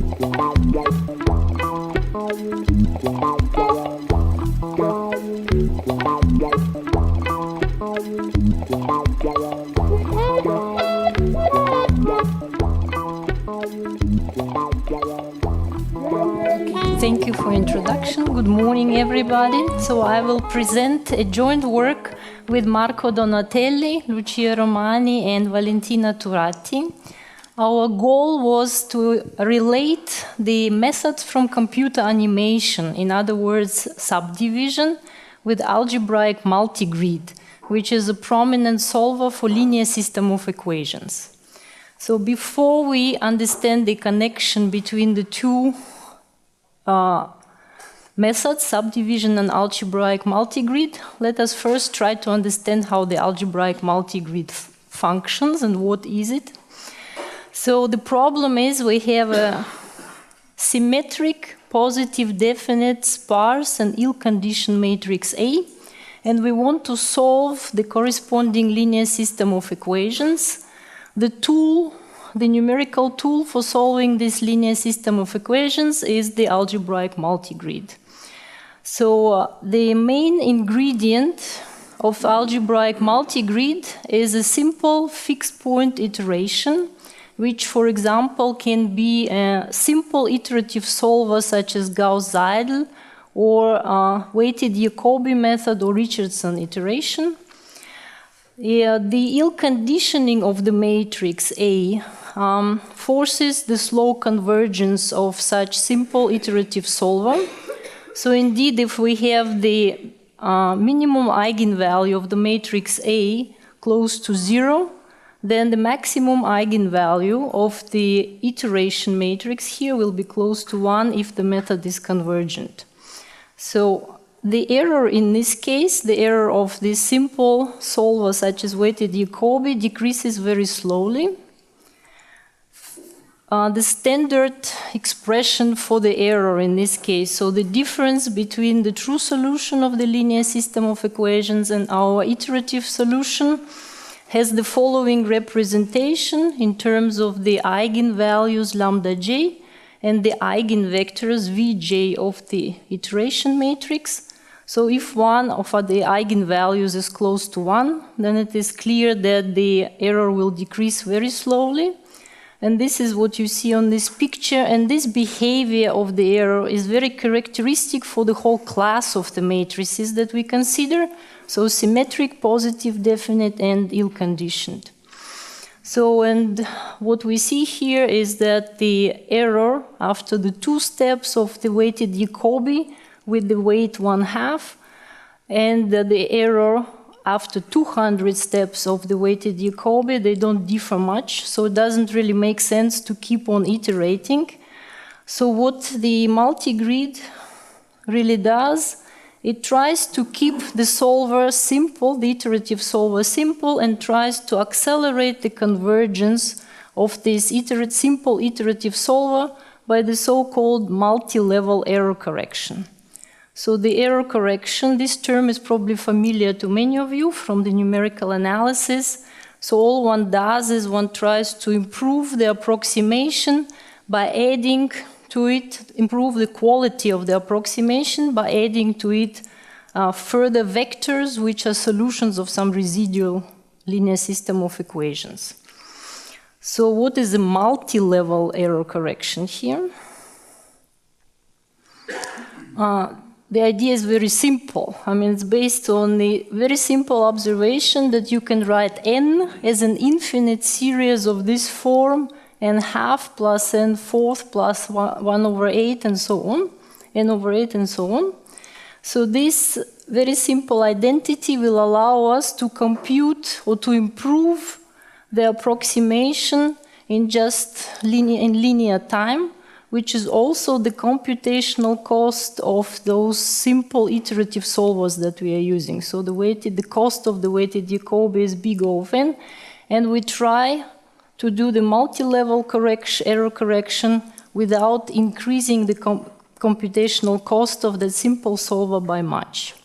Thank you for introduction. Good morning, everybody. So I will present a joint work with Marco Donatelli, Lucia Romani, and Valentina Turati. Our goal was to relate the methods from computer animation, in other words, subdivision, with algebraic multigrid, which is a prominent solver for linear system of equations. So before we understand the connection between the two methods, subdivision and algebraic multigrid, let us first try to understand how the algebraic multigrid functions and what is it. So the problem is we have a symmetric, positive, definite, sparse, and ill-conditioned matrix A, and we want to solve the corresponding linear system of equations. The numerical tool for solving this linear system of equations is the algebraic multigrid. So the main ingredient of algebraic multigrid is a simple fixed point iteration, which, for example, can be a simple iterative solver such as Gauss-Seidel or weighted Jacobi method or Richardson iteration. The ill conditioning of the matrix A forces the slow convergence of such simple iterative solver. So indeed, if we have the minimum eigenvalue of the matrix A close to 0, then the maximum eigenvalue of the iteration matrix here will be close to 1 if the method is convergent. So the error in this case, the error of this simple solver such as weighted Jacobi, decreases very slowly. The standard expression for the error in this case, so the difference between the true solution of the linear system of equations and our iterative solution, has the following representation in terms of the eigenvalues lambda j and the eigenvectors vj of the iteration matrix. So if one of the eigenvalues is close to 1, then it is clear that the error will decrease very slowly. And this is what you see on this picture. And this behavior of the error is very characteristic for the whole class of the matrices that we consider. So symmetric, positive, definite, and ill-conditioned. So, and what we see here is that the error after the 2 steps of the weighted Jacobi with the weight 1/2, and the error after 200 steps of the weighted Jacobi, they don't differ much, so it doesn't really make sense to keep on iterating. So what the multigrid really does, it tries to keep the solver simple, the iterative solver simple, and tries to accelerate the convergence of this simple iterative solver by the so-called multi-level error correction. So the error correction, this term is probably familiar to many of you from the numerical analysis. So all one does is one tries to improve the approximation by adding to it, improve the quality of the approximation by adding to it further vectors which are solutions of some residual linear system of equations. So what is a multi-level error correction here? The idea is very simple. I mean, it's based on the very simple observation that you can write n as an infinite series of this form, n½ plus n⁴ plus 1/8 and so on, n/8 and so on. So this very simple identity will allow us to compute or to improve the approximation in just linear time, which is also the computational cost of those simple iterative solvers that we are using. So the cost of the weighted Jacobi is big O of n, and we try to do the multi-level error correction without increasing the computational cost of the simple solver by much.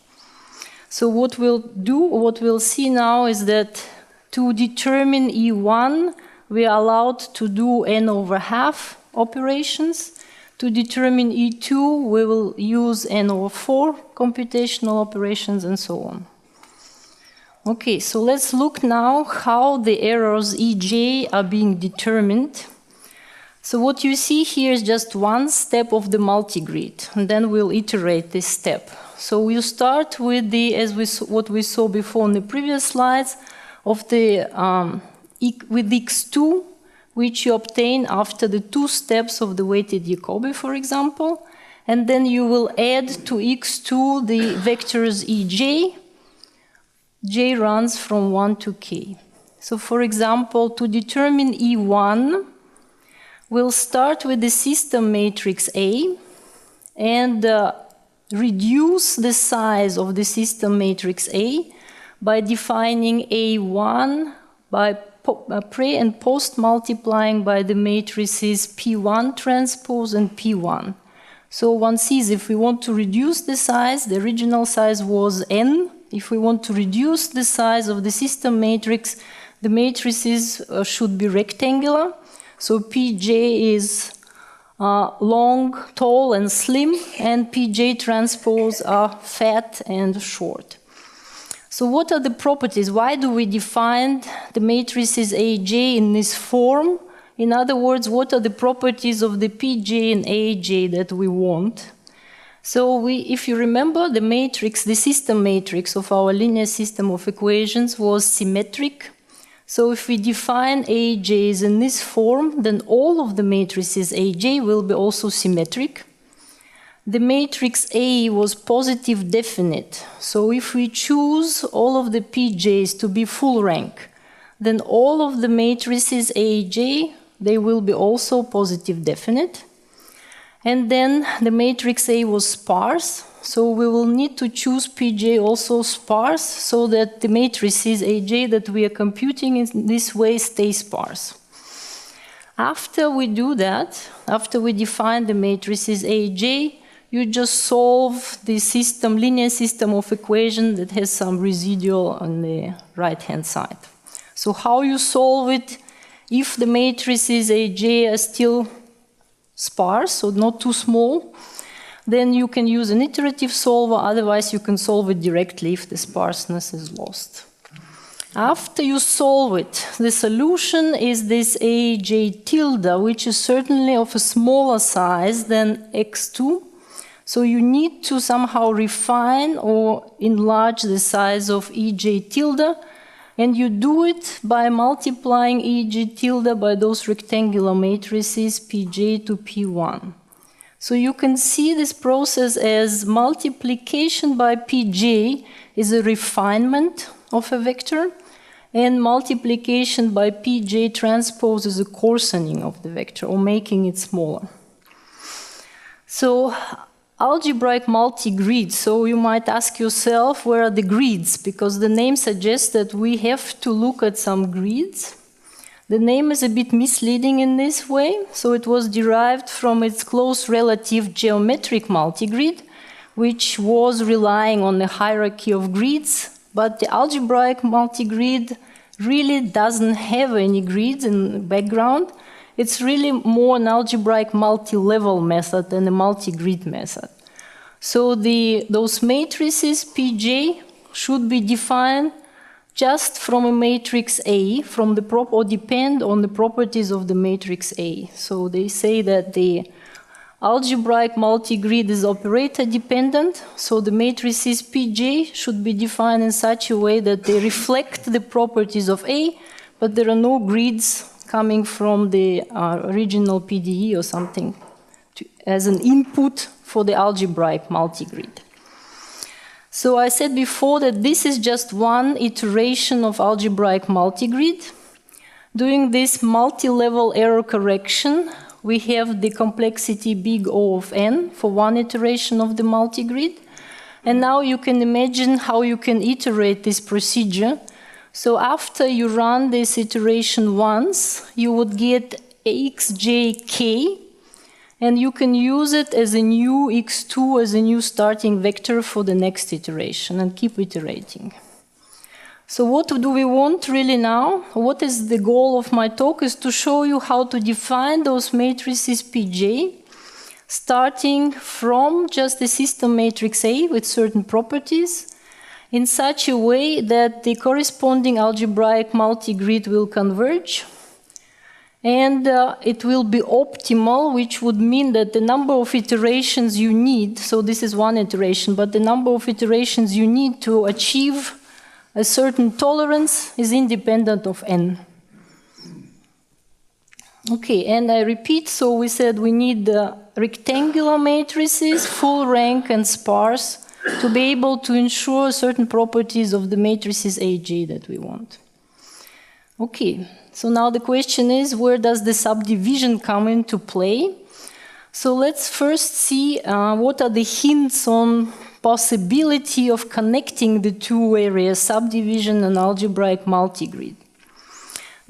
So what we'll see now is that to determine E1, we are allowed to do n/2 operations. To determine E2, we will use n over 4 computational operations and so on. Okay, so let's look now how the errors Ej are being determined. So what you see here is just one step of the multigrid, and then we'll iterate this step. So we'll start with what we saw before in the previous slides, with x2, which you obtain after the 2 steps of the weighted Jacobi, for example. And then you will add to x2 the vectors Ej. J runs from 1 to k. So for example, to determine E1, we'll start with the system matrix A and reduce the size of the system matrix A by defining A1 by pre and post multiplying by the matrices P1 transpose and P1. So one sees if we want to reduce the size, the original size was n. If we want to reduce the size of the system matrix, the matrices should be rectangular. So Pj is long, tall, and slim, and Pj transpose are fat and short. So what are the properties? Why do we define the matrices Aj in this form? In other words, what are the properties of the Pj and Aj that we want? So if you remember, the matrix, the system matrix of our linear system of equations was symmetric. So if we define Aj's in this form, then all of the matrices Aj will be also symmetric. The matrix A was positive definite. So if we choose all of the Pj's to be full rank, then all of the matrices Aj, they will be also positive definite. And then the matrix A was sparse. So we will need to choose Pj also sparse so that the matrices Aj that we are computing in this way stay sparse. After we do that, after we define the matrices Aj, you just solve the system, linear system of equation that has some residual on the right-hand side. So how you solve it? If the matrices Aj are still sparse, so not too small, then you can use an iterative solver, otherwise you can solve it directly if the sparseness is lost. After you solve it, the solution is this Aj tilde, which is certainly of a smaller size than x2. So you need to somehow refine or enlarge the size of Ej tilde, and you do it by multiplying Ej tilde by those rectangular matrices Pj to P1. So you can see this process as multiplication by Pj is a refinement of a vector, and multiplication by Pj transpose is a coarsening of the vector, or making it smaller. So algebraic multigrid. So you might ask yourself, where are the grids? Because the name suggests that we have to look at some grids. The name is a bit misleading in this way. So it was derived from its close relative geometric multigrid, which was relying on a hierarchy of grids. But the algebraic multigrid really doesn't have any grids in the background. It's really more an algebraic multi-level method than a multi-grid method. So those matrices Pj should be defined just from a matrix A, or depend on the properties of the matrix A. So they say that the algebraic multigrid is operator dependent, so the matrices Pj should be defined in such a way that they reflect the properties of A, but there are no grids coming from the original PDE or something as an input for the algebraic multigrid. So I said before that this is just one iteration of algebraic multigrid. Doing this multi-level error correction, we have the complexity big O of n for one iteration of the multigrid. And now you can imagine how you can iterate this procedure. So after you run this iteration once, you would get xjk, and you can use it as a new x2, as a new starting vector for the next iteration, and keep iterating. So what do we want really now? What is the goal of my talk is to show you how to define those matrices Pj, starting from just the system matrix A with certain properties, in such a way that the corresponding algebraic multigrid will converge, and it will be optimal, which would mean that the number of iterations you need, so this is one iteration, but the number of iterations you need to achieve a certain tolerance is independent of n. Okay, and I repeat, so we said we need rectangular matrices, full rank and sparse, to be able to ensure certain properties of the matrices AJ that we want. Okay, so now the question is, where does the subdivision come into play? So let's first see what are the hints on possibility of connecting the two areas, subdivision and algebraic multigrid.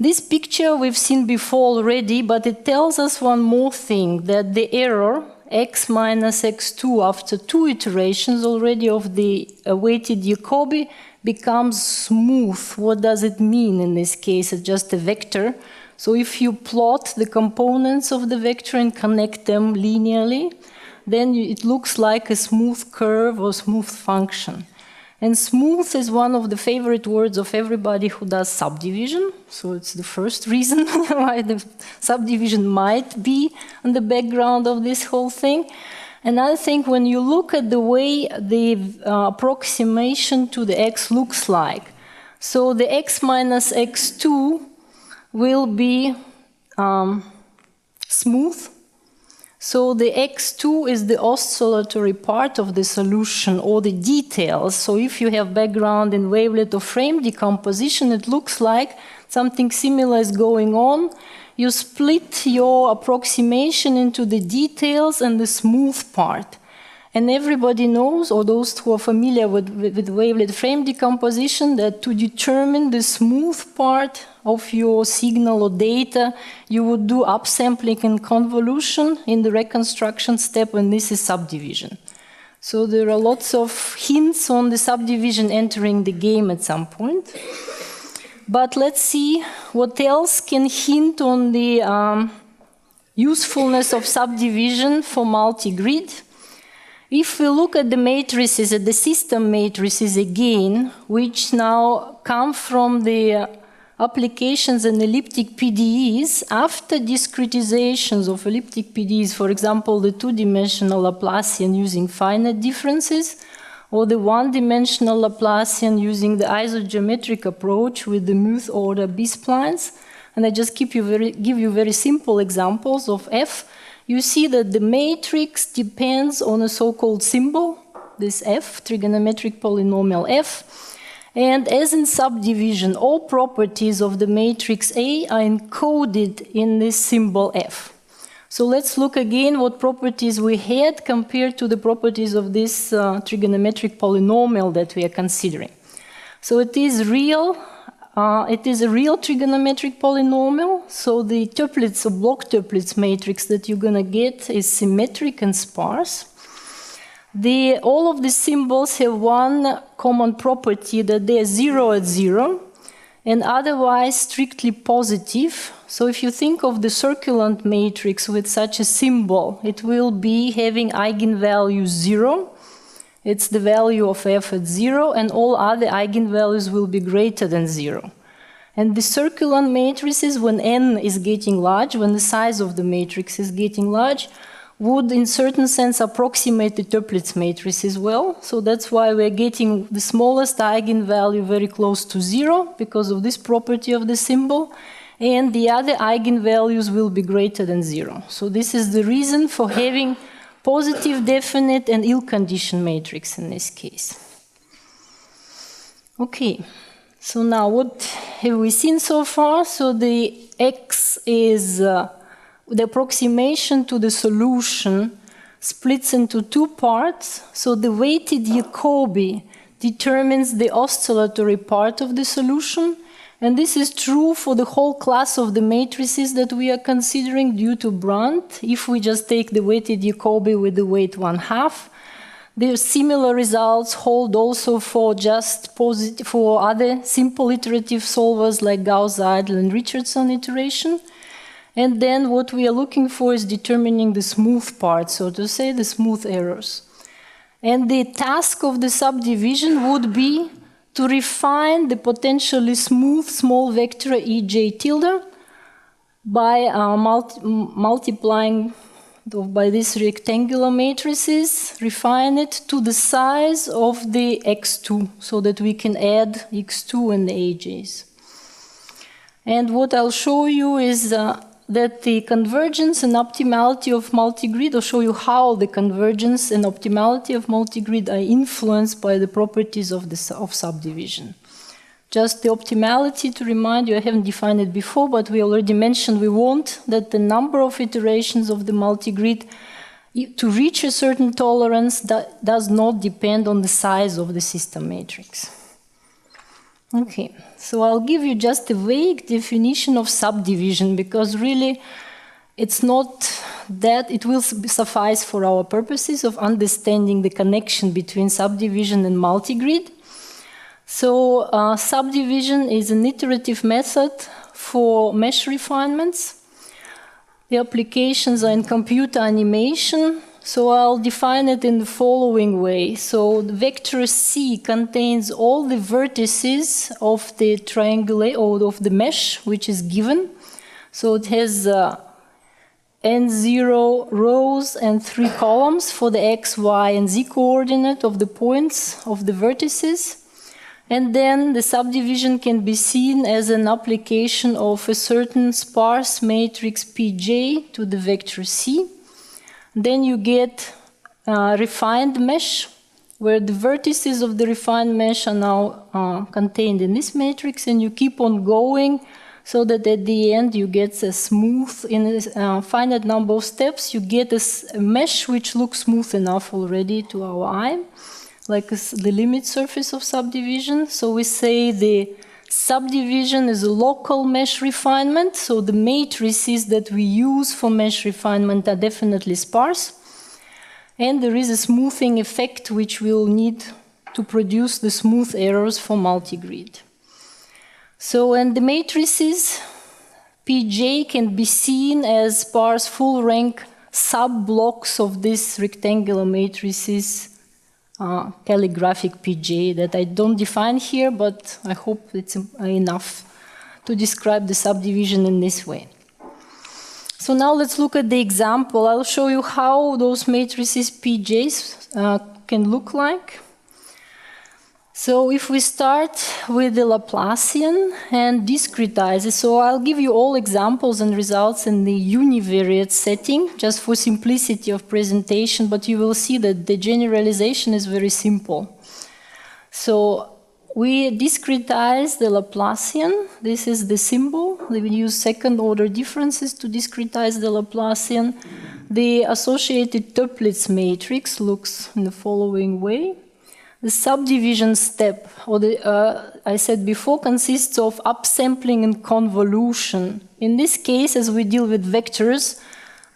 This picture we've seen before already, but it tells us one more thing, that the error x minus x2 after 2 iterations already of the weighted Jacobi becomes smooth. What does it mean in this case? It's just a vector. So if you plot the components of the vector and connect them linearly, then it looks like a smooth curve or smooth function. And smooth is one of the favorite words of everybody who does subdivision. So it's the first reason why the subdivision might be on the background of this whole thing. And I think when you look at the way the approximation to the x looks like, so the x minus x2 will be smooth. So the x2 is the oscillatory part of the solution, or the details. So if you have background in wavelet or frame decomposition, it looks like something similar is going on. You split your approximation into the details and the smooth part. And everybody knows, or those who are familiar with wavelet frame decomposition, that to determine the smooth part of your signal or data, you would do upsampling and convolution in the reconstruction step, and this is subdivision. So there are lots of hints on the subdivision entering the game at some point. But let's see what else can hint on the usefulness of subdivision for multigrid. If we look at the matrices, at the system matrices again, which now come from the applications and elliptic PDEs, after discretizations of elliptic PDEs, for example, the two-dimensional Laplacian using finite differences, or the one-dimensional Laplacian using the isogeometric approach with the Muth order B-splines, and I just give you very simple examples of F. You see that the matrix depends on a so-called symbol, this F, trigonometric polynomial F. And as in subdivision, all properties of the matrix A are encoded in this symbol F. So let's look again what properties we had compared to the properties of this trigonometric polynomial that we are considering. So it is real. It is a real trigonometric polynomial, so the Toeplitz or block Toeplitz matrix that you're going to get is symmetric and sparse. All of the symbols have one common property, that they are 0 at 0, and otherwise strictly positive. So if you think of the circulant matrix with such a symbol, it will be having eigenvalue 0. It's the value of f at 0, and all other eigenvalues will be greater than 0. And the circulant matrices, when n is getting large, when the size of the matrix is getting large, would in certain sense approximate the Toeplitz matrix as well. So that's why we're getting the smallest eigenvalue very close to 0, because of this property of the symbol, and the other eigenvalues will be greater than 0. So this is the reason for having positive, definite, and ill-conditioned matrix in this case. Okay, so now what have we seen so far? So the X is the approximation to the solution splits into two parts. So the weighted Jacobi determines the oscillatory part of the solution. And this is true for the whole class of the matrices that we are considering due to Brandt. If we just take the weighted Jacobi with the weight 1/2, The similar results hold also for for other simple iterative solvers like Gauss-Seidel and Richardson iteration. And then what we are looking for is determining the smooth part, so to say, the smooth errors. And the task of the subdivision would be to refine the potentially smooth small vector ej tilde by multiplying by these rectangular matrices, refine it to the size of the x2, so that we can add x2 and the aj's. And what I'll show you is that the convergence and optimality of multigrid, I'll show you how the convergence and optimality of multigrid are influenced by the properties of subdivision. Just the optimality, to remind you, I haven't defined it before, but we already mentioned we want that the number of iterations of the multigrid to reach a certain tolerance that does not depend on the size of the system matrix. Okay, so I'll give you just a vague definition of subdivision, because really it's not that it will suffice for our purposes of understanding the connection between subdivision and multigrid. So subdivision is an iterative method for mesh refinements. The applications are in computer animation. So I'll define it in the following way. So the vector C contains all the vertices of the triangle or of the mesh which is given. So it has n0 rows and 3 columns for the x, y, and z coordinate of the points of the vertices. And then the subdivision can be seen as an application of a certain sparse matrix Pj to the vector C. Then you get a refined mesh, where the vertices of the refined mesh are now contained in this matrix, and you keep on going so that at the end you get a smooth, in a finite number of steps, you get a mesh which looks smooth enough already to our eye, like the limit surface of subdivision. So we say the subdivision is a local mesh refinement, so the matrices that we use for mesh refinement are definitely sparse. And there is a smoothing effect which we'll need to produce the smooth errors for multigrid. So, and the matrices Pj can be seen as sparse full rank sub-blocks of these rectangular matrices, calligraphic Pj, that I don't define here, but I hope it's enough to describe the subdivision in this way. So now let's look at the example. I'll show you how those matrices Pj's can look like. So if we start with the Laplacian and discretize it, so I'll give you all examples and results in the univariate setting, just for simplicity of presentation, but you will see that the generalization is very simple. So we discretize the Laplacian. This is the symbol. We use second-order differences to discretize the Laplacian. The associated Toeplitz matrix looks in the following way. The subdivision step, or I said before, consists of upsampling and convolution. In this case, as we deal with vectors,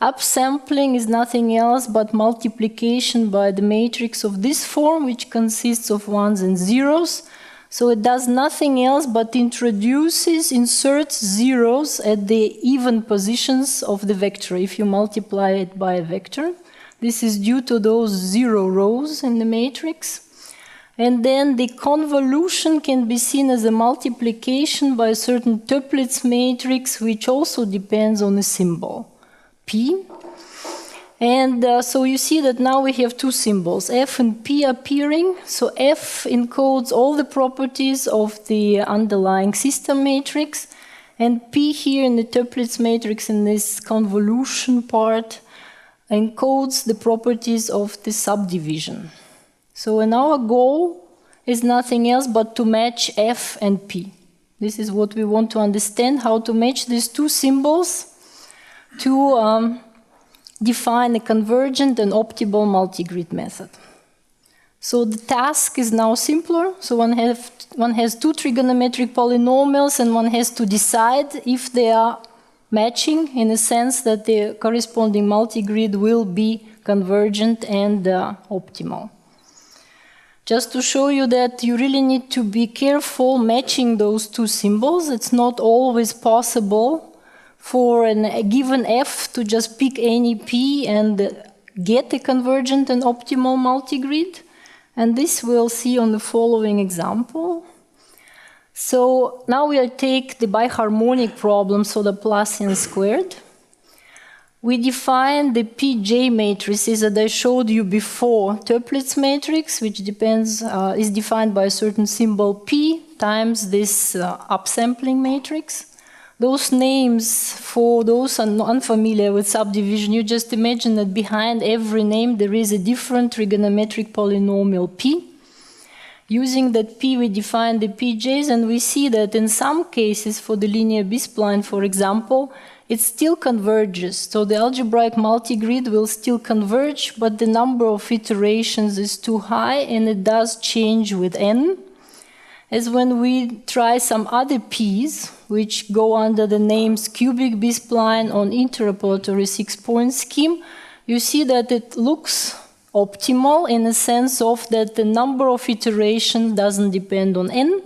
upsampling is nothing else but multiplication by the matrix of this form, which consists of ones and zeros. So it does nothing else but inserts zeros at the even positions of the vector if you multiply it by a vector. This is due to those 0 rows in the matrix. And then the convolution can be seen as a multiplication by a certain Toeplitz matrix, which also depends on a symbol, P. And so you see that now we have two symbols, F and P appearing. So F encodes all the properties of the underlying system matrix, and P here in the Toeplitz matrix in this convolution part encodes the properties of the subdivision. So and our goal is nothing else but to match F and P. This is what we want to understand, how to match these two symbols to define a convergent and optimal multigrid method. So the task is now simpler. So one has two trigonometric polynomials, and one has to decide if they are matching in a sense that the corresponding multigrid will be convergent and optimal. just to show you that you really need to be careful matching those two symbols. It's not always possible for a given f to just pick any p and get a convergent and optimal multigrid. And this we'll see on the following example. So now we'll take the biharmonic problem, so the Laplacian squared. We define the Pj matrices that I showed you before, Toeplitz matrix, which is defined by a certain symbol P times this upsampling matrix. Those names, for those unfamiliar with subdivision, you just imagine that behind every name there is a different trigonometric polynomial P. Using that P, we define the Pj's, and we see that in some cases, for the linear B-spline, for example, it still converges. So the algebraic multigrid will still converge, but the number of iterations is too high, and it does change with n. As when we try some other P's, which go under the names cubic B-spline on interpolatory 6-point scheme, you see that it looks optimal in the sense of that the number of iterations doesn't depend on n,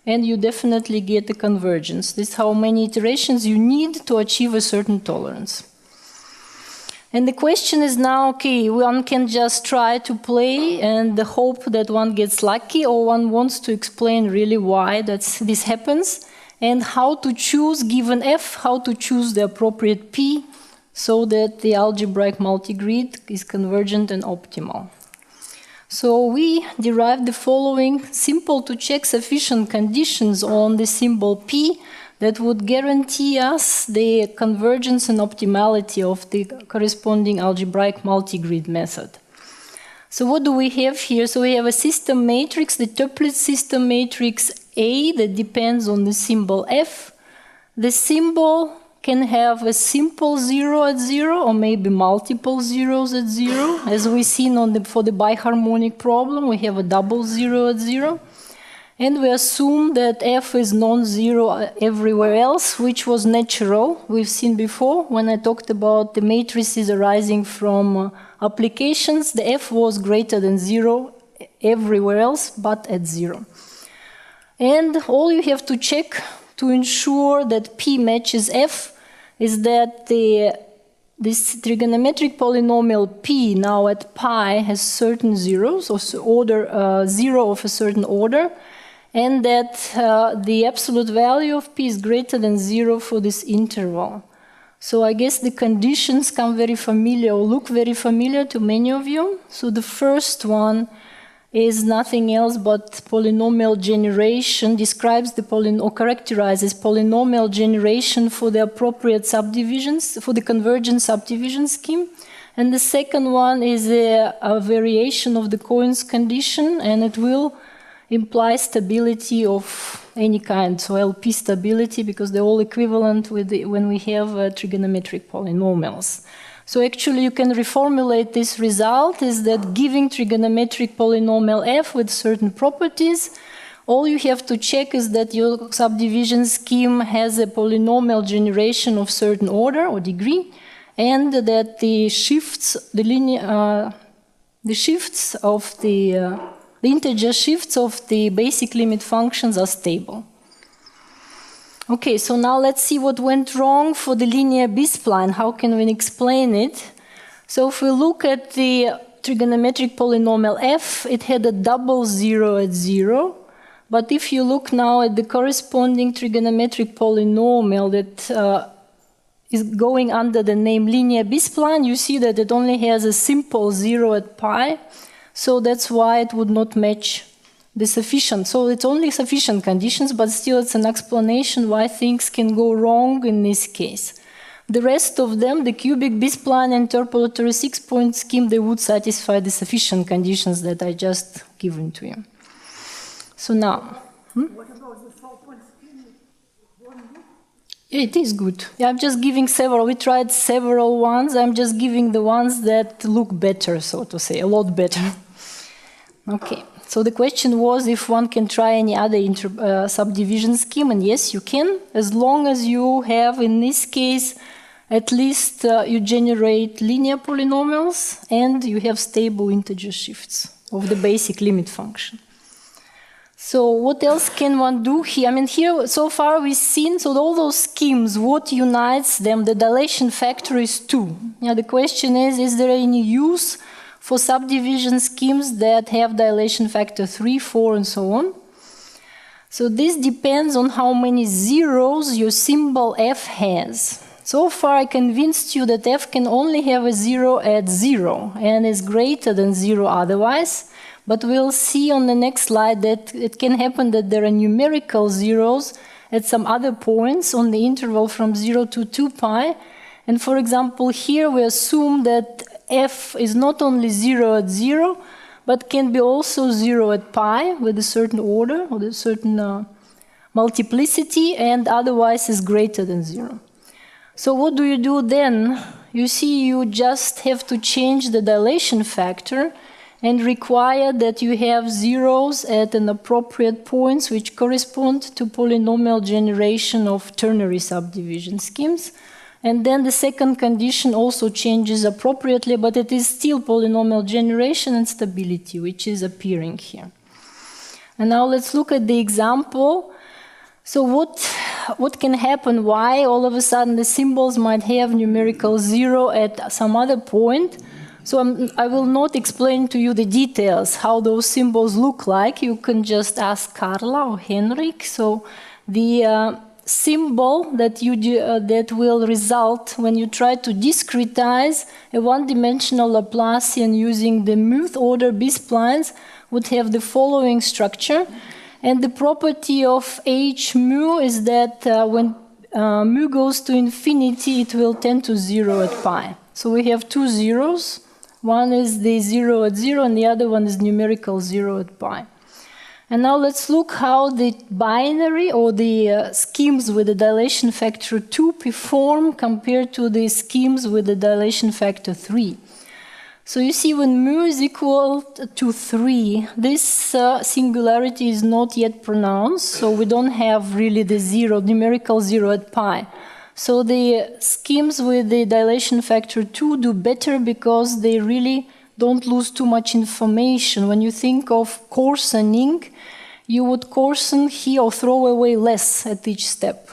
and you definitely get a convergence. This is how many iterations you need to achieve a certain tolerance. And the question is now, okay, one can just try to play and hope that one gets lucky, or one wants to explain really why this happens, and how to choose, given f, how to choose the appropriate p, so that the algebraic multigrid is convergent and optimal. So we derived the following simple to check sufficient conditions on the symbol p that would guarantee us the convergence and optimality of the corresponding algebraic multigrid method. So what do we have here? So we have a system matrix, the Toeplitz system matrix A, that depends on the symbol f. The symbol can have a simple 0 at 0, or maybe multiple zeros at 0. As we've seen for the biharmonic problem, we have a double 0 at 0. And we assume that f is non-zero everywhere else, which was natural. We've seen before, when I talked about the matrices arising from applications, the f was greater than 0 everywhere else, but at 0. And all you have to check to ensure that p matches f is that this trigonometric polynomial p now at pi has certain zeros, or order 0 of a certain order, and that the absolute value of p is greater than 0 for this interval. So I guess the conditions come very familiar, or look very familiar to many of you. So the first one is nothing else but polynomial generation, describes the or characterizes polynomial generation for the appropriate subdivisions, for the convergent subdivision scheme. And the second one is a variation of the Cohen's condition, and it will imply stability of any kind, so LP stability, because they're all equivalent with when we have trigonometric polynomials. So actually you can reformulate this result is that giving trigonometric polynomial f with certain properties, all you have to check is that your subdivision scheme has a polynomial generation of certain order or degree, and that the shifts, the integer shifts of the basic limit functions are stable. Okay, so now let's see what went wrong for the linear B-spline. How can we explain it? So if we look at the trigonometric polynomial f, it had a double 0 at 0. But if you look now at the corresponding trigonometric polynomial that is going under the name linear B-spline, you see that it only has a simple 0 at pi. So that's why it would not match the sufficient. So it's only sufficient conditions, but still it's an explanation why things can go wrong in this case. The rest of them, the cubic B-spline and interpolatory 6-point scheme, they would satisfy the sufficient conditions that I just given to you. So now, what about the 4-point scheme? It is good. Yeah, I'm just giving several. We tried several ones. I'm just giving the ones that look better, so to say, a lot better. Okay. So the question was if one can try any other subdivision scheme, and yes, you can, as long as you have, in this case, at least you generate linear polynomials and you have stable integer shifts. of the basic limit function. So what else can one do here? I mean, here so far we've seen, so all those schemes, what unites them? The dilation factor is 2. Yeah, the question is there any use for subdivision schemes that have dilation factor 3, 4, and so on? So this depends on how many zeros your symbol f has. So far I convinced you that f can only have a 0 at 0 and is greater than 0 otherwise. But we'll see on the next slide that it can happen that there are numerical zeros at some other points on the interval from 0 to 2 pi. And for example, here we assume that f is not only 0 at 0, but can be also 0 at pi with a certain order or a certain multiplicity, and otherwise is greater than 0. So what do you do then? You see, you just have to change the dilation factor and require that you have zeros at an appropriate points which correspond to polynomial generation of ternary subdivision schemes. And then the second condition also changes appropriately, but it is still polynomial generation and stability, which is appearing here. And now let's look at the example. So what can happen? Why all of a sudden the symbols might have numerical 0 at some other point? So I will not explain to you the details, how those symbols look like. You can just ask Carla or Henrik. So the symbol that that will result when you try to discretize a one-dimensional Laplacian using the Muth order B-splines would have the following structure. And the property of H mu is that when mu goes to infinity, it will tend to 0 at pi. So we have two zeros. One is the 0 at 0, and the other one is numerical 0 at pi. And now let's look how the binary or the schemes with the dilation factor 2 perform compared to the schemes with the dilation factor 3. So you see, when mu is equal to 3, this singularity is not yet pronounced, so we don't have really the 0, numerical 0 at pi. So the schemes with the dilation factor 2 do better because they really don't lose too much information. When you think of coarsening, you would coarsen here or throw away less at each step.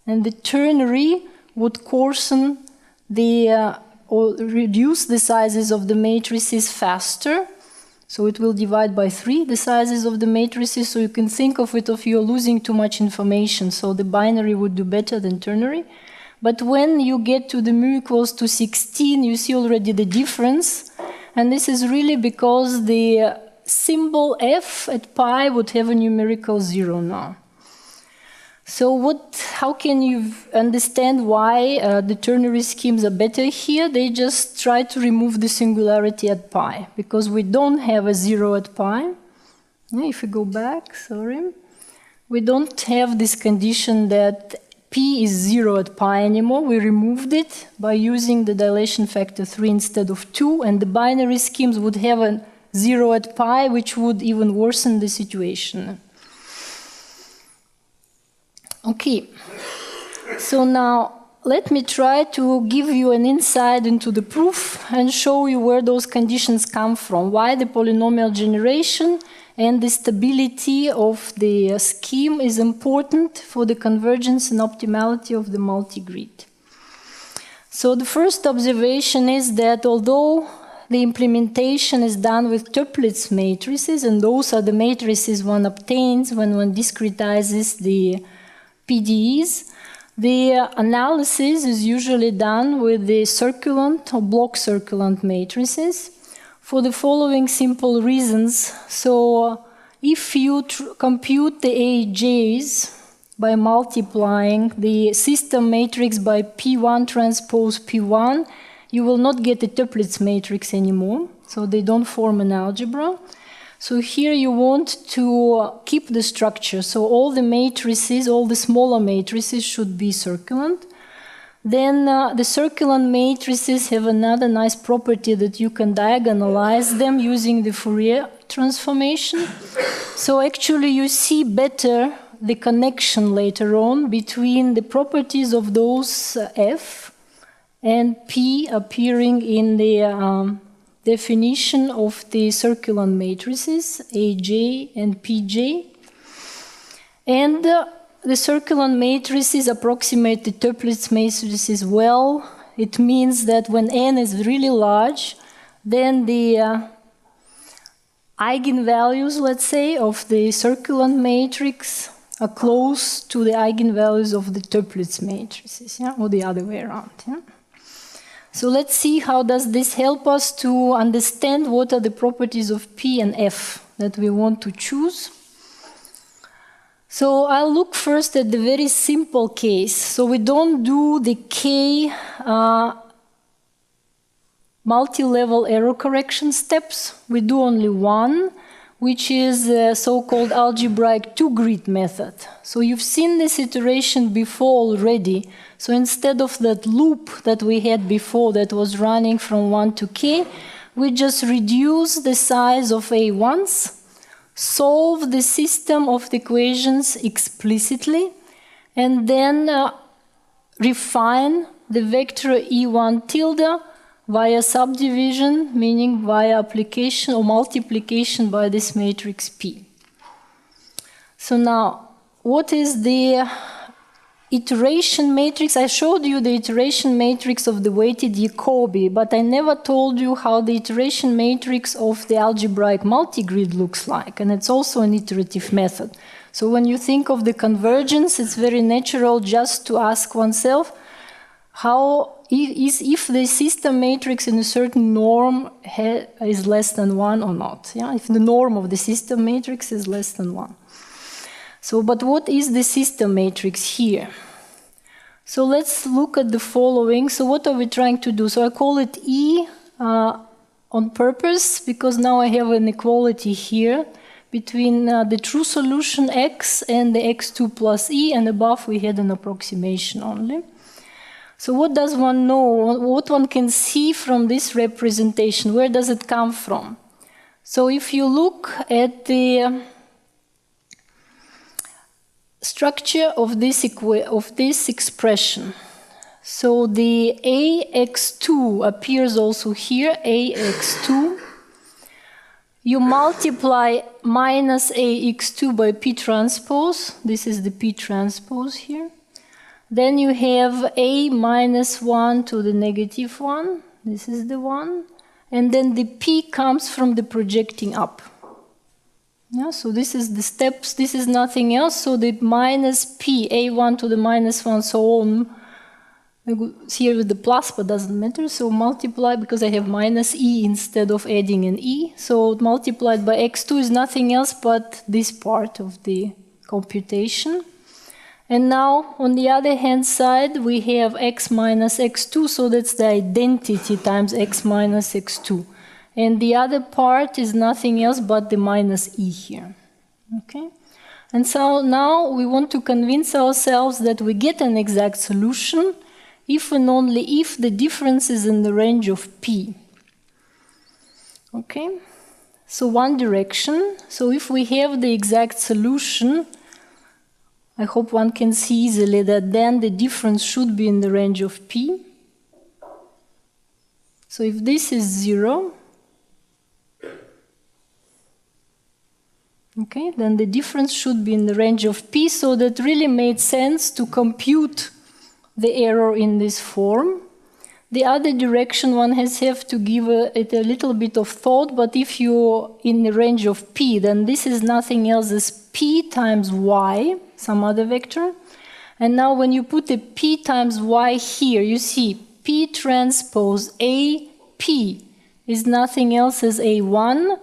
And the ternary would coarsen or reduce the sizes of the matrices faster. So it will divide by 3 the sizes of the matrices, so you can think of it if you're losing too much information. So the binary would do better than ternary. But when you get to the mu equals to 16, you see already the difference. And this is really because the symbol f at pi would have a numerical 0 now. So how can you understand why the ternary schemes are better here? They just try to remove the singularity at pi, because we don't have a 0 at pi. If we go back, sorry. We don't have this condition that p is 0 at pi anymore. We removed it by using the dilation factor 3 instead of 2, and the binary schemes would have a 0 at pi, which would even worsen the situation. Okay, so now let me try to give you an insight into the proof and show you where those conditions come from, why the polynomial generation and the stability of the scheme is important for the convergence and optimality of the multigrid. So the first observation is that although the implementation is done with Toeplitz matrices, and those are the matrices one obtains when one discretizes the PDEs, the analysis is usually done with the circulant or block circulant matrices for the following simple reasons. So if you compute the AJs by multiplying the system matrix by P1 transpose P1, you will not get a Toeplitz matrix anymore, so they don't form an algebra. So here you want to keep the structure. So all the matrices, all the smaller matrices should be circulant. Then the circulant matrices have another nice property that you can diagonalize them using the Fourier transformation. So actually you see better the connection later on between the properties of those F and P appearing in the definition of the circulant matrices, AJ and PJ. And the circulant matrices approximate the Toeplitz matrices well. It means that when n is really large, then the eigenvalues, let's say, of the circulant matrix are close to the eigenvalues of the Toeplitz matrices, yeah? Or the other way around. Yeah? So let's see how does this help us to understand what are the properties of P and F that we want to choose. So I'll look first at the very simple case. So we don't do the K multi-level error correction steps. We do only one, which is the so-called algebraic two-grid method. So you've seen this iteration before already. So instead of that loop that we had before that was running from 1 to k, we just reduce the size of A once, solve the system of the equations explicitly, and then refine the vector E1 tilde via subdivision, meaning via application or multiplication by this matrix P. So now, what is the iteration matrix? I showed you the iteration matrix of the weighted Jacobi, but I never told you how the iteration matrix of the algebraic multigrid looks like, and it's also an iterative method. So when you think of the convergence, it's very natural just to ask oneself, how is if the system matrix in a certain norm is less than 1 or not? Yeah? If the norm of the system matrix is less than 1. So, but what is the system matrix here? So let's look at the following. So what are we trying to do? So I call it E on purpose, because now I have an equality here between the true solution X and the X2 plus E, and above we had an approximation only. So what does one know, what one can see from this representation? Where does it come from? So if you look at the structure of this expression, so the AX2 appears also here, AX2. You multiply minus AX2 by P transpose. This is the P transpose here. Then you have A minus 1 to the negative 1. This is the 1. And then the P comes from the projecting up. Yeah, so this is the steps. This is nothing else. So the minus P, A1 to the minus 1, so on. Here with the plus, but doesn't matter. So multiply, because I have minus E instead of adding an E. So multiplied by X2 is nothing else but this part of the computation. And now, on the other hand side, we have X minus X2, so that's the identity times X minus X2. And the other part is nothing else but the minus E here. Okay? And so now we want to convince ourselves that we get an exact solution if and only if the difference is in the range of P. Okay? So one direction. So if we have the exact solution, I hope one can see easily that then the difference should be in the range of P. So if this is 0, okay, then the difference should be in the range of P, so that really made sense to compute the error in this form. The other direction one has to give it a little bit of thought, but if you're in the range of P, then this is nothing else as P times Y, some other vector. And now when you put a P times Y here, you see P transpose AP is nothing else as A1.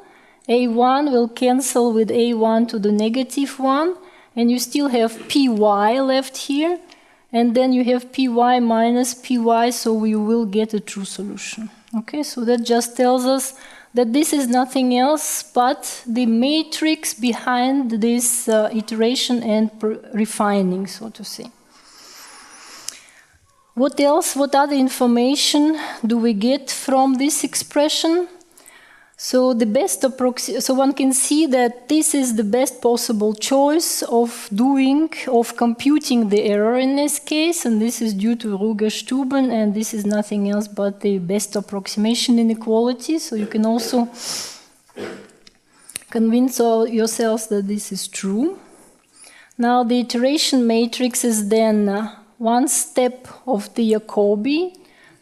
A1 will cancel with A1 to the negative 1, and you still have PY left here. And then you have PY minus PY, so we will get a true solution. Okay, so that just tells us that this is nothing else but the matrix behind this iteration and refining, so to say. What else? What other information do we get from this expression? So the best so one can see that this is the best possible choice of computing the error in this case, and this is due to Ruger-Stuben, and this is nothing else but the best approximation inequality. So you can also convince yourselves that this is true. Now the iteration matrix is then one step of the Jacobi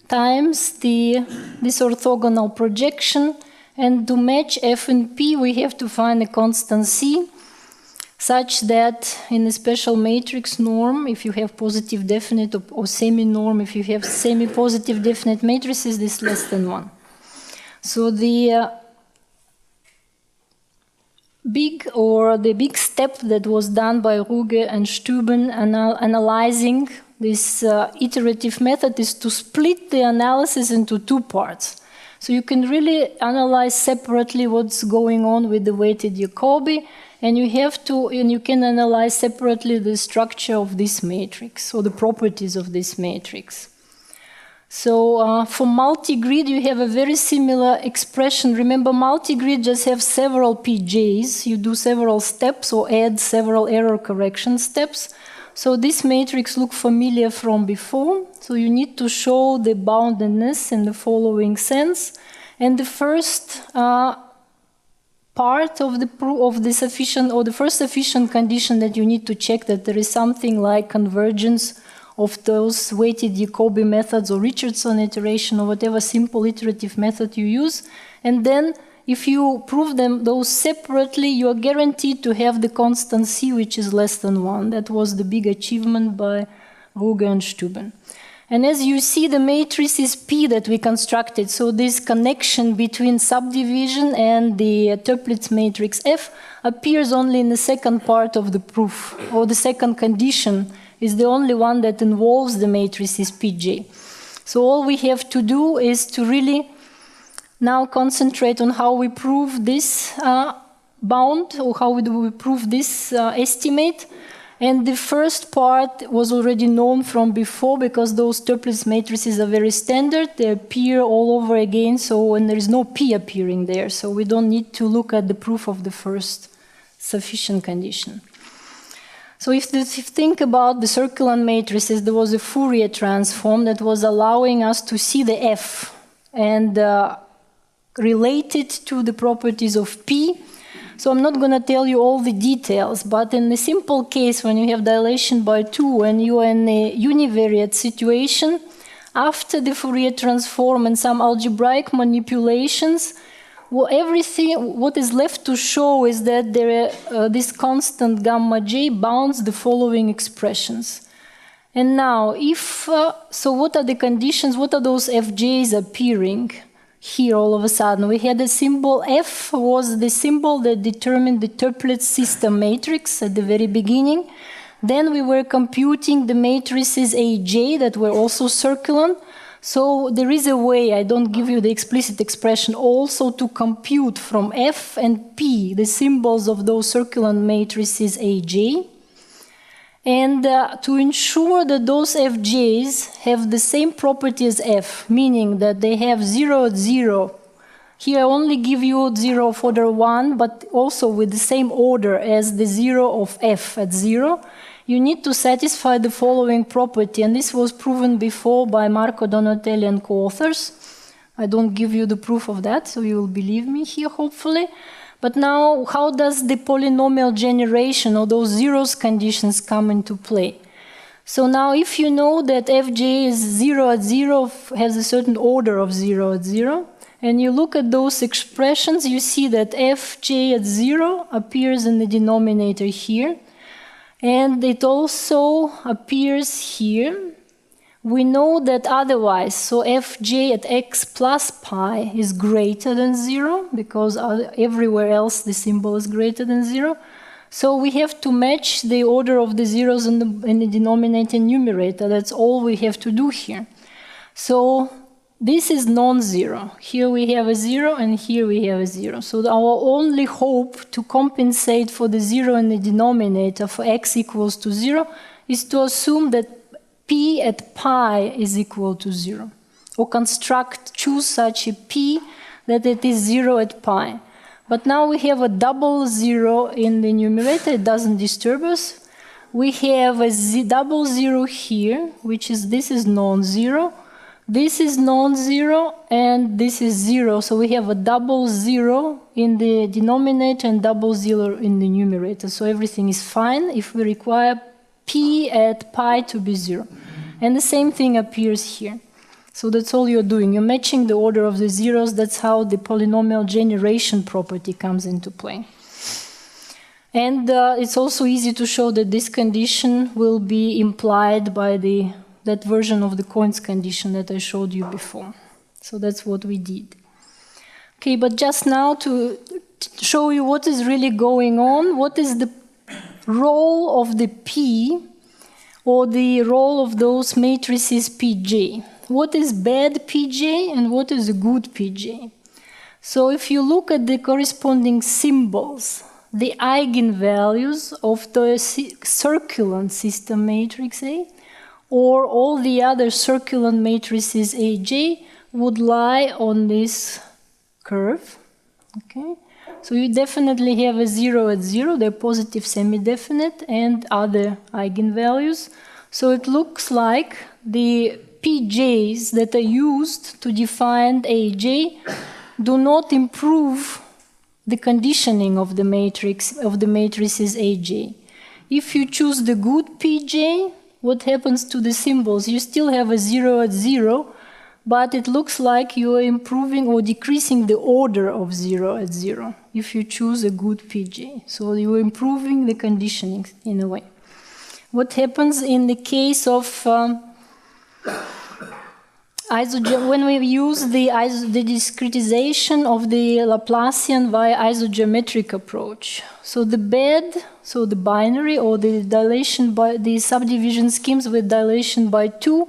times this orthogonal projection. And to match f and p, we have to find a constant c, such that in a special matrix norm, if you have positive definite or semi-norm, if you have semi-positive definite matrices, this is less than 1. So the big step that was done by Ruger and Stuben analyzing this iterative method is to split the analysis into two parts. So you can really analyze separately what's going on with the weighted Jacobi, and you can analyze separately the structure of this matrix, or the properties of this matrix. So for multigrid, you have a very similar expression. Remember, multigrid just have several PJs. You do several steps or add several error correction steps. So this matrix looks familiar from before. So you need to show the boundedness in the following sense. And the first part of the sufficient, or the first sufficient condition that you need to check that there is something like convergence of those weighted Jacobi methods or Richardson iteration or whatever simple iterative method you use. And then if you prove those separately, you are guaranteed to have the constant c, which is less than 1. That was the big achievement by Ruger and Stuben. And as you see, the matrix is P that we constructed. So this connection between subdivision and the Toeplitz matrix F appears only in the second part of the proof, or the second condition is the only one that involves the matrices Pj. So all we have to do is to really now concentrate on how we prove this bound, or how do we prove this estimate. And the first part was already known from before because those Toeplitz matrices are very standard. They appear all over again, so and there is no P appearing there. So we don't need to look at the proof of the first sufficient condition. So if you think about the circular matrices, there was a Fourier transform that was allowing us to see the F and relate it to the properties of P. So I'm not going to tell you all the details, but in the simple case, when you have dilation by 2 and you are in a univariate situation, after the Fourier transform and some algebraic manipulations, what is left to show is that this constant gamma j bounds the following expressions. And now, so what are the conditions? What are those fj's appearing? Here, all of a sudden, we had a symbol F was the symbol that determined the Toeplitz system matrix at the very beginning. Then we were computing the matrices AJ that were also circular. So there is a way, I don't give you the explicit expression, also to compute from F and P the symbols of those circular matrices AJ. And to ensure that those fj's have the same property as F, meaning that they have 0 at 0. Here I only give you 0 of order 1, but also with the same order as the 0 of F at 0. You need to satisfy the following property, and this was proven before by Marco Donatelli and co-authors. I don't give you the proof of that, so you will believe me here, hopefully. But now, how does the polynomial generation or those zeros conditions come into play? So now, if you know that fj is 0 at 0, has a certain order of 0 at 0, and you look at those expressions, you see that fj at 0 appears in the denominator here, and it also appears here. We know that otherwise, so fj at x plus pi is greater than 0, because everywhere else the symbol is greater than 0. So we have to match the order of the zeros in the denominator and numerator. That's all we have to do here. So this is non-zero. Here we have a 0, and here we have a 0. So our only hope to compensate for the 0 in the denominator for x equals to 0 is to assume that p at pi is equal to 0, or choose such a p that it is 0 at pi. But now we have a double 0 in the numerator, it doesn't disturb us. We have a double 0 here, which is, this is non-zero, this is non-zero, and this is 0. So we have a double 0 in the denominator and double 0 in the numerator. So everything is fine if we require p at pi to be 0. And the same thing appears here. So that's all you're doing. You're matching the order of the zeros. That's how the polynomial generation property comes into play. And it's also easy to show that this condition will be implied by that version of the coins condition that I showed you before. So that's what we did. Okay, but just now to show you what is really going on, what is the role of the P or the role of those matrices Pj. What is bad Pj and what is a good Pj? So if you look at the corresponding symbols, the eigenvalues of the circulant system matrix A or all the other circulant matrices Aj would lie on this curve. Okay? So you definitely have a 0 at 0, they're positive semi-definite, and other eigenvalues. So it looks like the Pj's that are used to define Aj do not improve the conditioning of the matrix of the matrices Aj. If you choose the good Pj, what happens to the symbols? You still have a 0 at 0, but it looks like you are improving or decreasing the order of 0 at 0 if you choose a good Pj. So you are improving the conditioning in a way. What happens in the case of when we use the discretization of the Laplacian via isogeometric approach? So the binary or the dilation by the subdivision schemes with dilation by 2,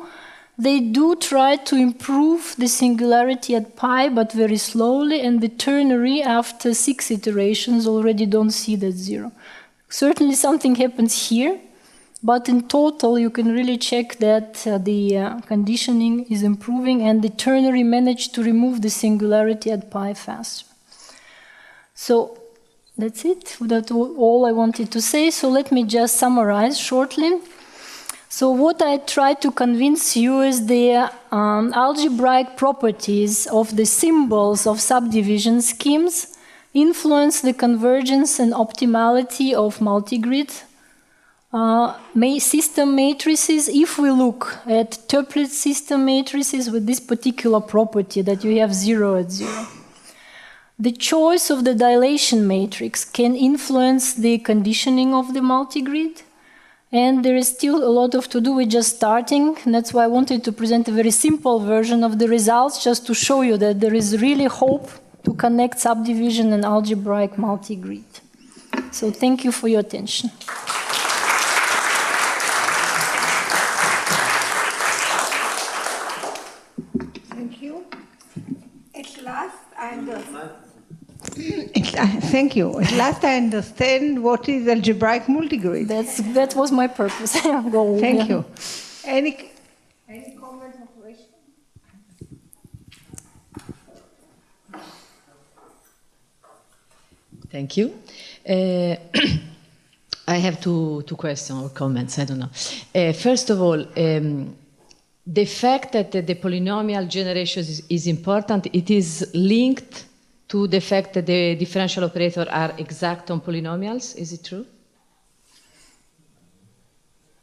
they do try to improve the singularity at pi, but very slowly, and the ternary after 6 iterations already don't see that 0. Certainly something happens here, but in total you can really check that the conditioning is improving and the ternary managed to remove the singularity at pi faster. So that's it. That's all I wanted to say. So let me just summarize shortly. So what I try to convince you is the algebraic properties of the symbols of subdivision schemes influence the convergence and optimality of multigrid system matrices. If we look at Toeplitz system matrices with this particular property that you have 0 at 0, the choice of the dilation matrix can influence the conditioning of the multigrid. And there is still a lot to do. We're just starting, and that's why I wanted to present a very simple version of the results, just to show you that there is really hope to connect subdivision and algebraic multigrid. So thank you for your attention. Thank you. At last, I understand. Thank you. At last I understand what is algebraic multigrid. That was my purpose. Thank you. Any comments or questions? Thank you. I have two questions or comments, I don't know. First of all, the fact that the polynomial generation is important, it is linked to the fact that the differential operators are exact on polynomials. Is it true?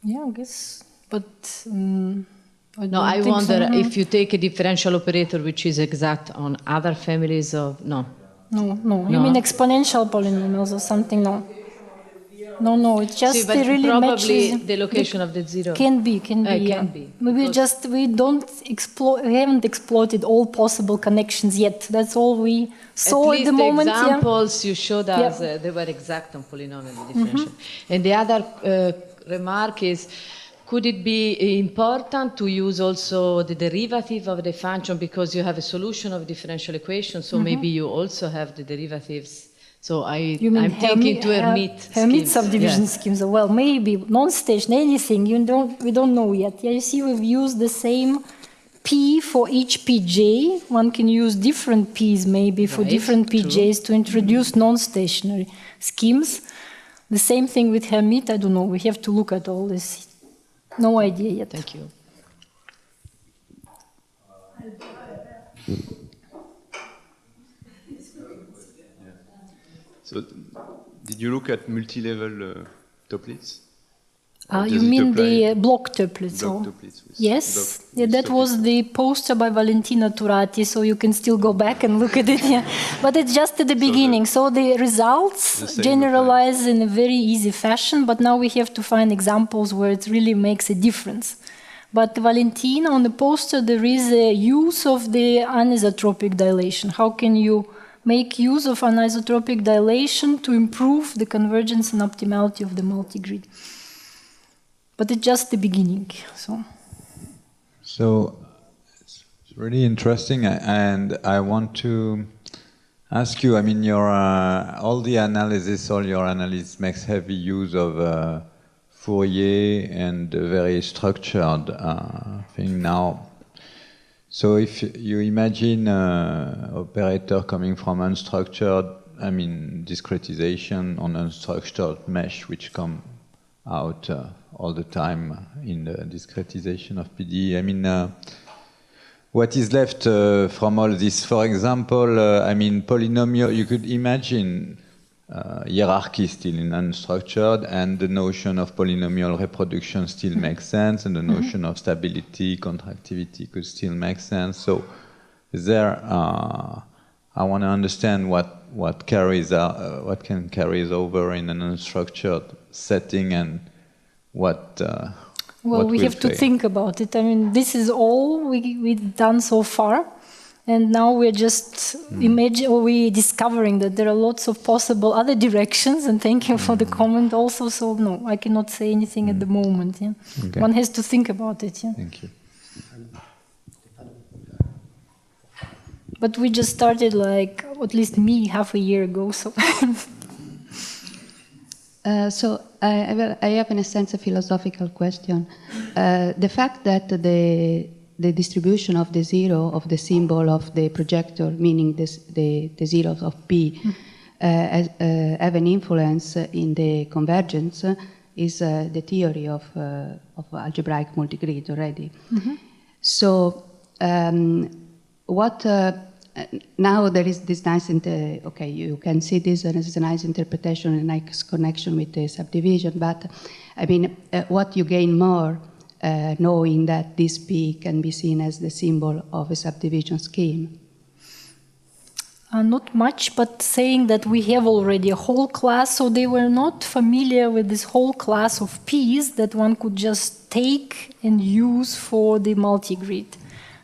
Yeah, I guess. But I wonder if you take a differential operator which is exact on other families of... No. No. You mean exponential polynomials or something? No, it's just but really probably matches the location of the zero. Can be. Can be. We haven't exploited all possible connections yet. That's all we saw at the moment. The examples you showed us, they were exact on polynomial differential. And the other remark is, could it be important to use also the derivative of the function because you have a solution of differential equation, so maybe you also have the derivatives. So I'm thinking to Hermite subdivision schemes. Well, maybe non-station, anything. We don't know yet. Yeah, you see, we've used the same P for each pj. One can use different P's maybe for different pj's to introduce non-stationary schemes. The same thing with Hermite, I don't know, we have to look at all this. No idea yet. Thank you. So, did you look at multi-level Toeplitz? You mean the block Toeplitz? Yes, yeah, that was the poster by Valentina Turati, so you can still go back and look at it. Yeah. But it's just at the beginning. So the results generalize in a very easy fashion, but now we have to find examples where it really makes a difference. But Valentina, on the poster, there is a use of the anisotropic dilation. How can you make use of anisotropic dilation to improve the convergence and optimality of the multigrid? But it's just the beginning. So it's really interesting, and I want to ask you. I mean, your all your analysis makes heavy use of Fourier and a very structured thing now. So if you imagine operator coming from unstructured, I mean discretization on unstructured mesh, which come out all the time in the discretization of PDE. I mean, what is left from all this? For example, I mean, polynomial, you could imagine hierarchy still in unstructured, and the notion of polynomial reproduction still makes sense, and the notion of stability, contractivity could still make sense. So there, I want to understand what can carries over in an unstructured setting, and what we have to think about it. I mean, this is all we've done so far, and now we're just discovering that there are lots of possible other directions, and thank you for the comment also. So no, I cannot say anything at the moment. Yeah? Okay. One has to think about it. Yeah? Thank you. But we just started, like, at least me, half a year ago, so... So I have, in a sense, a philosophical question. The fact that the distribution of the zero of the symbol of the projector, meaning the zeros of P, have an influence in the convergence is the theory of algebraic multigrid already. So now there is this nice, you can see this as a nice interpretation and nice connection with the subdivision, but I mean, what you gain more knowing that this P can be seen as the symbol of a subdivision scheme? Not much, but saying that we have already a whole class, so they were not familiar with this whole class of P's that one could just take and use for the multigrid.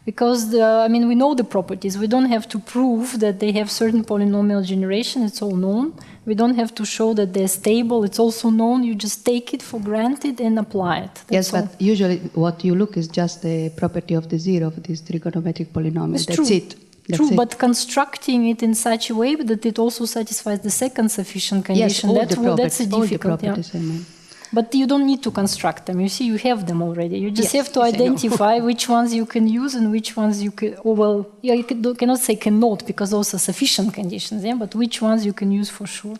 Because, I mean, we know the properties. We don't have to prove that they have certain polynomial generation. It's all known. We don't have to show that they're stable. It's also known. You just take it for granted and apply it. Yes, but usually what you look is just the property of the zero of this trigonometric polynomial. That's it. True, but constructing it in such a way that it also satisfies the second sufficient condition, yes, that's a difficult. But you don't need to construct them. You see, you have them already. You just have to identify which ones you can use and which ones you can, you cannot say cannot, because those are sufficient conditions, but which ones you can use for sure.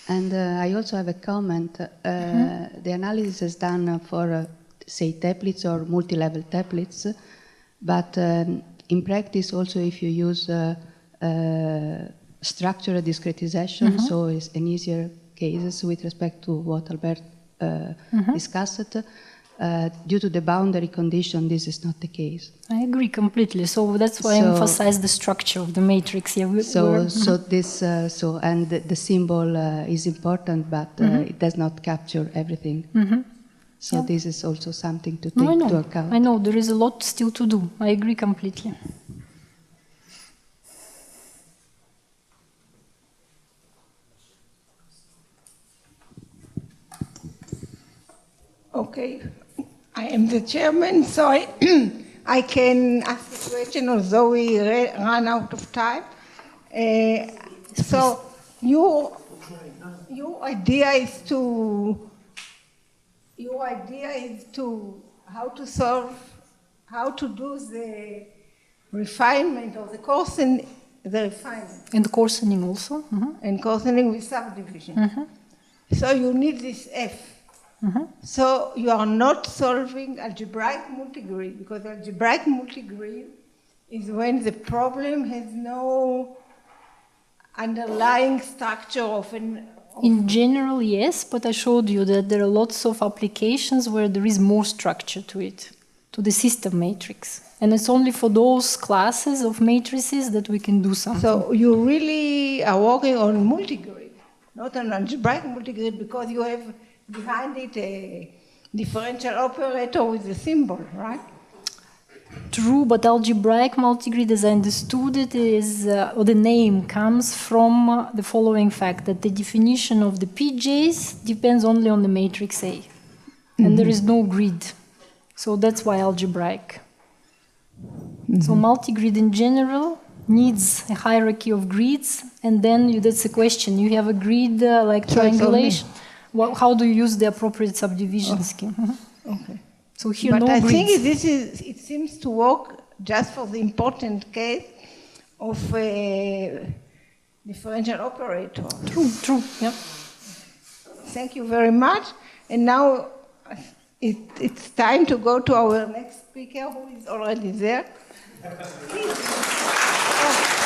And I also have a comment. The analysis is done for, say, Toeplitz or multi-level Toeplitz, but in practice also if you use structural discretization, so it's an easier cases with respect to what Albert discussed. Due to the boundary condition, this is not the case. I agree completely. So that's why I emphasize the structure of the matrix. Yeah, and the symbol is important, but it does not capture everything. So this is also something to take into account. I know there is a lot still to do. I agree completely. Okay, I am the chairman, so I can ask the question, although we run out of time. So your idea is to how how to do the refinement of the coarsening, the refinement. And coarsening also. And coarsening with subdivision. So you need this F. So you are not solving algebraic multigrid, because algebraic multigrid is when the problem has no underlying structure of an... In general, yes, but I showed you that there are lots of applications where there is more structure to it, to the system matrix. And it's only for those classes of matrices that we can do something. So you really are working on multigrid, not an algebraic multigrid, because you have behind it a differential operator with a symbol, right? True, but algebraic multigrid, as I understood it, is, or the name comes from the following fact, that the definition of the PJs depends only on the matrix A. And there is no grid. So that's why algebraic. So multigrid in general needs a hierarchy of grids, and then that's the question. You have a grid like triangulation. Well, how do you use the appropriate subdivision scheme? Okay. So here, but no I grids. think it seems to work just for the important case of a differential operator. True, yep. Thank you very much. And now it's time to go to our next speaker, who is already there. Please.